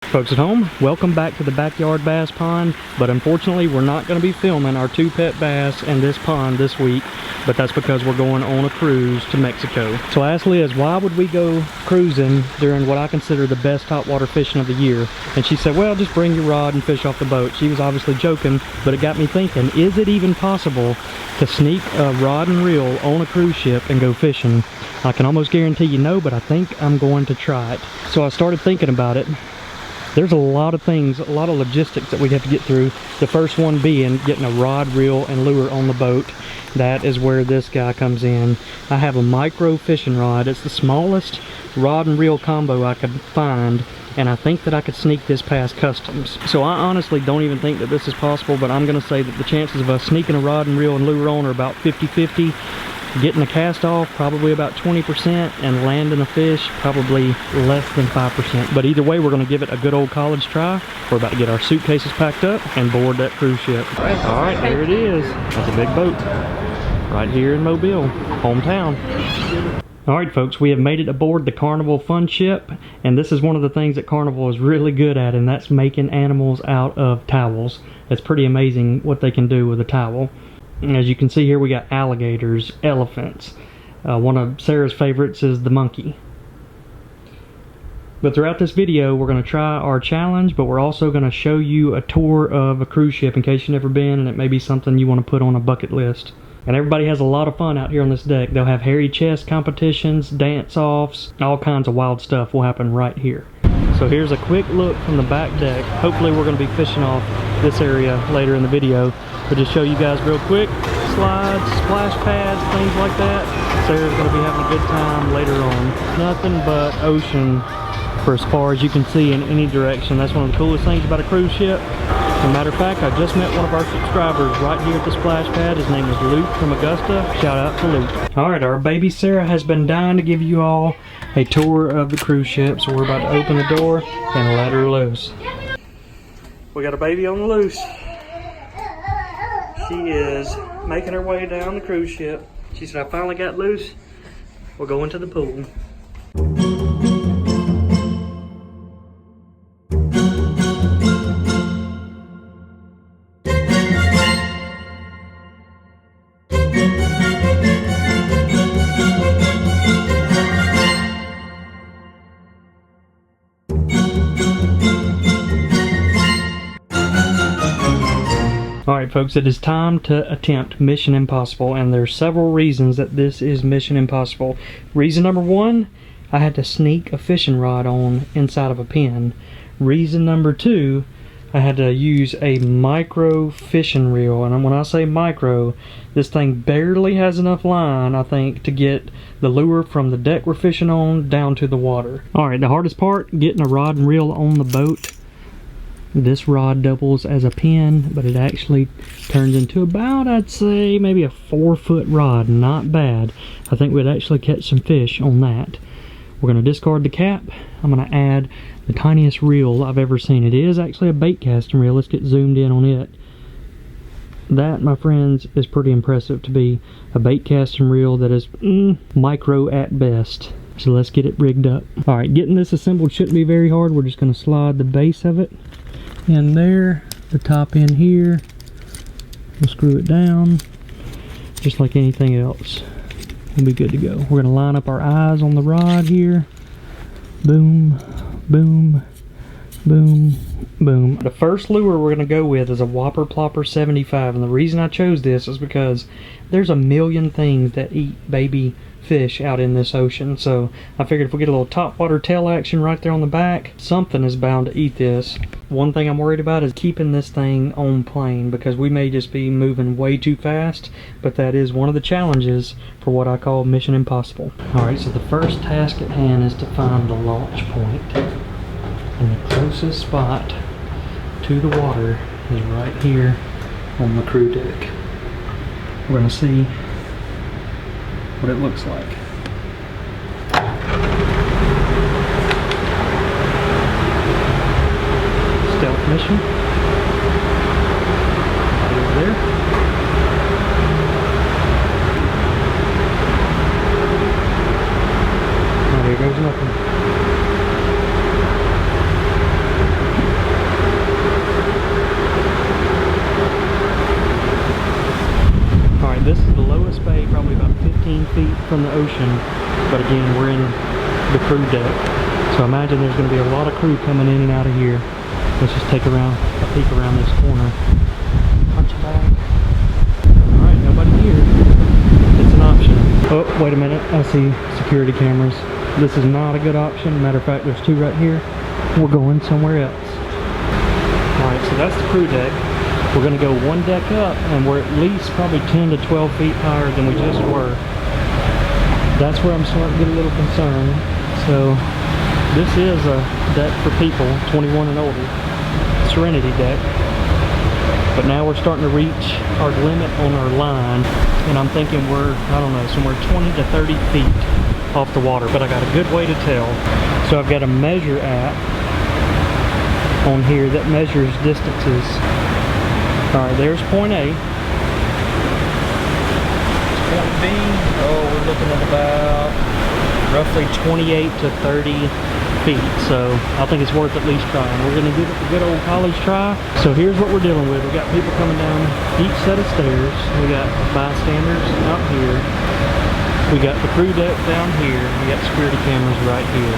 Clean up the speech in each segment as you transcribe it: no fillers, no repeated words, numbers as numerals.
Folks at home, welcome back to the backyard bass pond, but unfortunately we're not going to be filming our 2 pet bass in this pond this week, but that's because we're going on a cruise to Mexico. So I asked Liz, why would we go cruising during what I consider the best hot water fishing of the year? And she said, well, just bring your rod and fish off the boat. She was obviously joking, but it got me thinking, is it even possible to sneak a rod and reel on a cruise ship and go fishing? I can almost guarantee you no, but I think I'm going to try it. So I started thinking about it. There's a lot of things, a lot of logistics that we have to get through. The first one being getting a rod, reel, and lure on the boat. That is where this guy comes in. I have a micro fishing rod. It's the smallest rod and reel combo I could find, and I think that I could sneak this past customs. So I honestly don't even think that this is possible, but I'm going to say that the chances of us sneaking a rod and reel and lure on are about 50-50. Getting a cast off, probably about 20%, and landing a fish, probably less than 5%. But either way, we're going to give it a good old college try. We're about to get our suitcases packed up and board that cruise ship. All right, there it is. That's a big boat. Right here in Mobile, hometown. All right, folks, we have made it aboard the Carnival Fun Ship, and this is one of the things that Carnival is really good at, and that's making animals out of towels. It's pretty amazing what they can do with a towel. As you can see here, we got alligators, elephants. One of Sarah's favorites is the monkey. But throughout this video, we're going to try our challenge, but we're also going to show you a tour of a cruise ship in case you've never been, and it may be something you want to put on a bucket list. And everybody has a lot of fun out here on this deck. They'll have hairy chest competitions, dance-offs, all kinds of wild stuff will happen right here. So here's a quick look from the back deck. Hopefully we're going to be fishing off this area later in the video. But just show you guys real quick, slides, splash pads, things like that. Sarah's going to be having a good time later on. Nothing but ocean for as far as you can see in any direction. That's one of the coolest things about a cruise ship. As a matter of fact, I just met one of our subscribers right here at the splash pad. His name is Luke from Augusta. Shout out to Luke. Alright, our baby Sarah has been dying to give you all a tour of the cruise ship, so we're about to open the door and let her loose. We got a baby on the loose. She is making her way down the cruise ship. She said, I finally got loose. We'll go into the pool. Alright folks, it is time to attempt Mission Impossible, and there's several reasons that this is Mission Impossible. Reason number one, I had to sneak a fishing rod on inside of a pen. Reason number two, I had to use a micro fishing reel, and when I say micro, this thing barely has enough line, I think, to get the lure from the deck we're fishing on down to the water. Alright, the hardest part, getting a rod and reel on the boat. This rod doubles as a pin, but it actually turns into about, I'd say, maybe a 4-foot rod. Not bad. I think we'd actually catch some fish on that. We're going to discard the cap. I'm going to add the tiniest reel I've ever seen. It is actually a bait casting reel. Let's get zoomed in on it. That, my friends, is pretty impressive to be a bait casting reel that is micro at best. So let's get it rigged up. Alright, getting this assembled shouldn't be very hard. We're just going to slide the base of it in there, the top in here. We'll screw it down just like anything else. We'll be good to go. We're going to line up our eyes on the rod here. Boom, boom, boom, boom. The first lure we're going to go with is a Whopper Plopper 75, and the reason I chose this is because there's a million things that eat baby fish out in this ocean, so I figured if we get a little topwater tail action right there on the back, something is bound to eat this. One thing I'm worried about is keeping this thing on plane, because we may just be moving way too fast, but that is one of the challenges for what I call Mission Impossible. Alright, so the first task at hand is to find the launch point, and the closest spot to the water is right here on the crew deck. We're going to see what it looks like. Stealth mission. Right over there. Oh, here goes nothing. from the ocean, but again, we're in the crew deck. So I imagine there's going to be a lot of crew coming in and out of here. Let's just take a peek around this corner. Punch it back. Alright, nobody here. It's an option. Oh, wait a minute. I see security cameras. This is not a good option. Matter of fact, there's two right here. We're going somewhere else. Alright, so that's the crew deck. We're going to go one deck up, and we're at least probably 10 to 12 feet higher than we just were. That's where I'm starting to get a little concerned. So this is a deck for people 21 and older. Serenity deck. But now we're starting to reach our limit on our line, and I'm thinking we're, I don't know, somewhere 20 to 30 feet off the water, but I got a good way to tell. So I've got a measure app on here that measures distances. Alright, there's point A. Point B, we're looking at about roughly 28 to 30 feet, so I think it's worth at least trying. We're going to give it a good old college try. So here's what we're dealing with. We got people coming down each set of stairs. We got bystanders out here. We got the crew deck down here. We got security cameras right here.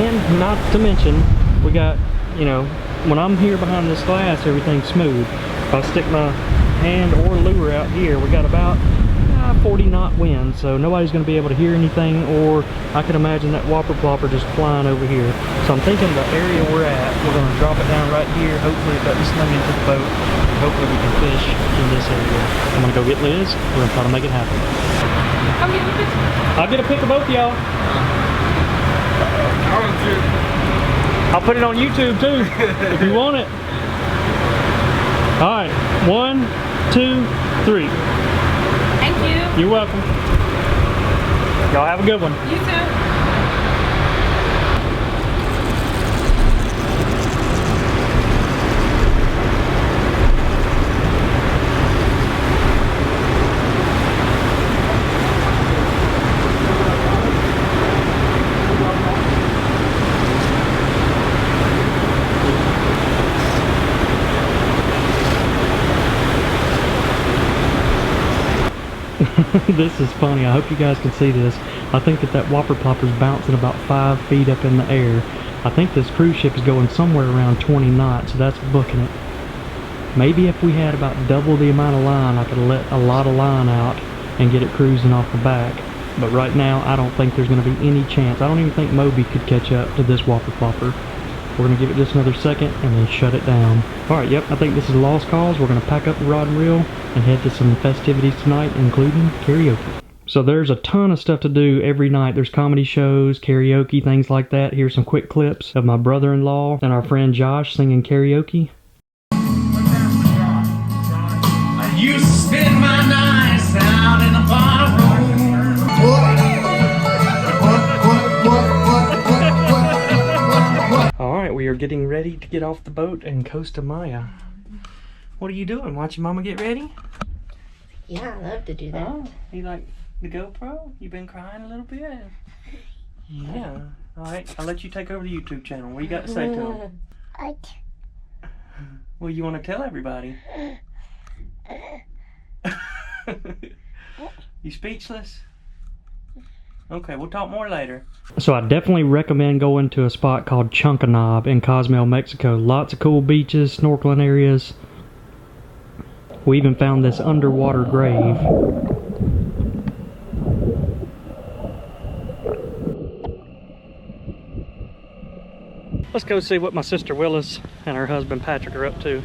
And not to mention, we got, you know, when I'm here behind this glass, everything's smooth. If I stick my hand or lure out here, we got about 40 knot wind, so nobody's going to be able to hear anything, or I can imagine that whopper plopper just flying over here. So I'm thinking the area we're at, we're going to drop it down right here. Hopefully it doesn't sling into the boat. Hopefully we can fish in this area. I'm going to go get Liz. We're going to try to make it happen. I'll get a pic of both of y'all. I'll put it on YouTube too, if you want it. Alright, 1, 2, 3. Thank you. You're welcome. Y'all have a good one. You too. This is funny. I hope you guys can see this. I think that whopper plopper's bouncing about 5 feet up in the air. I think this cruise ship is going somewhere around 20 knots, so that's booking it. Maybe if we had about double the amount of line, I could let a lot of line out and get it cruising off the back. But right now, I don't think there's going to be any chance. I don't even think Moby could catch up to this whopper plopper. We're going to give it just another second and then shut it down. Alright, yep, I think this is a lost cause. We're going to pack up the rod and reel and head to some festivities tonight, including karaoke. So there's a ton of stuff to do every night. There's comedy shows, karaoke, things like that. Here's some quick clips of my brother-in-law and our friend Josh singing karaoke. I used to spend my nights out in the bar room. Alright, we are getting ready to get off the boat and coast to Maya. What are you doing? Watching Mama get ready? Yeah, I love to do that. Oh, you like the GoPro? You been crying a little bit? Yeah. Alright, I'll let you take over the YouTube channel. What do you got to say to them? Well, you want to tell everybody? You speechless? Okay, we'll talk more later. So I definitely recommend going to a spot called Chunkanob in Cozumel, Mexico. Lots of cool beaches, snorkeling areas. We even found this underwater grave. Let's go see what my sister Willis and her husband Patrick are up to.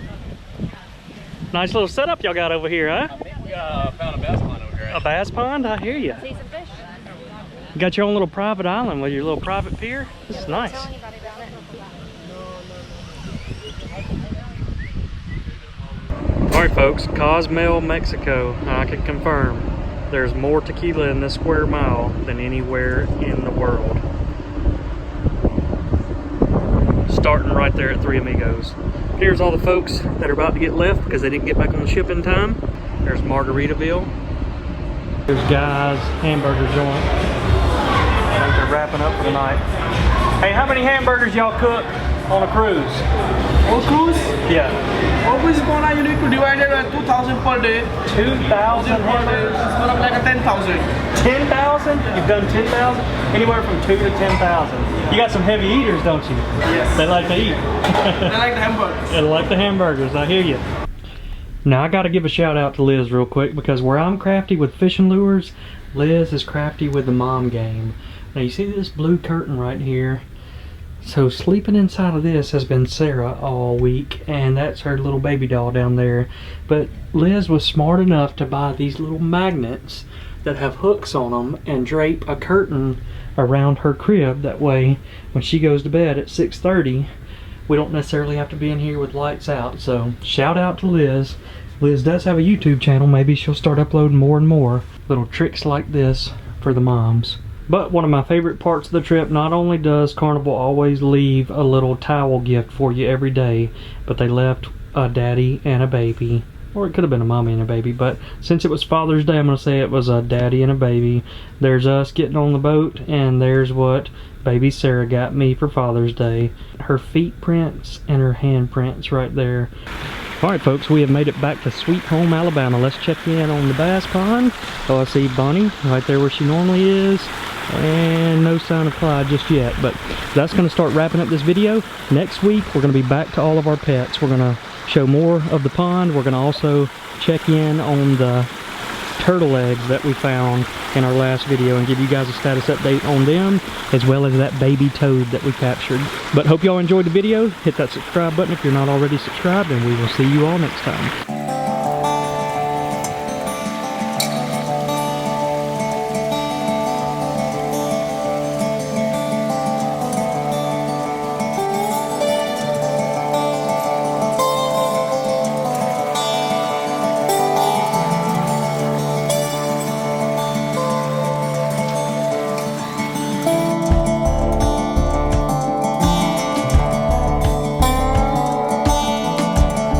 Nice little setup y'all got over here, huh? I think we found a bass pond over here. A bass pond? I hear you. See some fish. You got your own little private island with your little private pier? This is nice. Alright folks, Cozumel, Mexico. I can confirm there's more tequila in this square mile than anywhere in the world. Starting right there at Three Amigos. Here's all the folks that are about to get left because they didn't get back on the ship in time. There's Margaritaville. There's Guy's Hamburger Joint. I think they're wrapping up for the night. Hey, how many hamburgers y'all cook? on a cruise. On cruise, Yeah. always gonna you need to divide it by 2,000 per day. 2,000 Per day, hamburgers. it's gonna be like a 10,000. 10,000? You've done 10,000? Anywhere from 2 to 10,000. You got some heavy eaters, don't you? Yes. They like to eat. I like the hamburgers. They like the hamburgers, I hear you. Now I gotta give a shout out to Liz real quick, because where I'm crafty with fishing lures, Liz is crafty with the mom game. Now you see this blue curtain right here? So sleeping inside of this has been Sarah all week, and that's her little baby doll down there. But Liz was smart enough to buy these little magnets that have hooks on them and drape a curtain around her crib. That way when she goes to bed at 6:30, we don't necessarily have to be in here with lights out. So shout out to Liz. Liz does have a YouTube channel. Maybe she'll start uploading more and more little tricks like this for the moms. But one of my favorite parts of the trip, not only does Carnival always leave a little towel gift for you every day, but they left a daddy and a baby. Or it could have been a mommy and a baby, but since it was Father's Day, I'm going to say it was a daddy and a baby. There's us getting on the boat, and there's what baby Sarah got me for Father's Day. Her feet prints and her hand prints right there. Alright folks, we have made it back to Sweet Home, Alabama. Let's check in on the bass pond. Oh, I see Bonnie right there where she normally is. And no sign of Clyde just yet. But that's going to start wrapping up this video. Next week, we're going to be back to all of our pets. We're going to show more of the pond. We're going to also check in on the turtle eggs that we found in our last video and give you guys a status update on them, as well as that baby toad that we captured. But hope y'all enjoyed the video. Hit that subscribe button if you're not already subscribed, and we will see you all next time.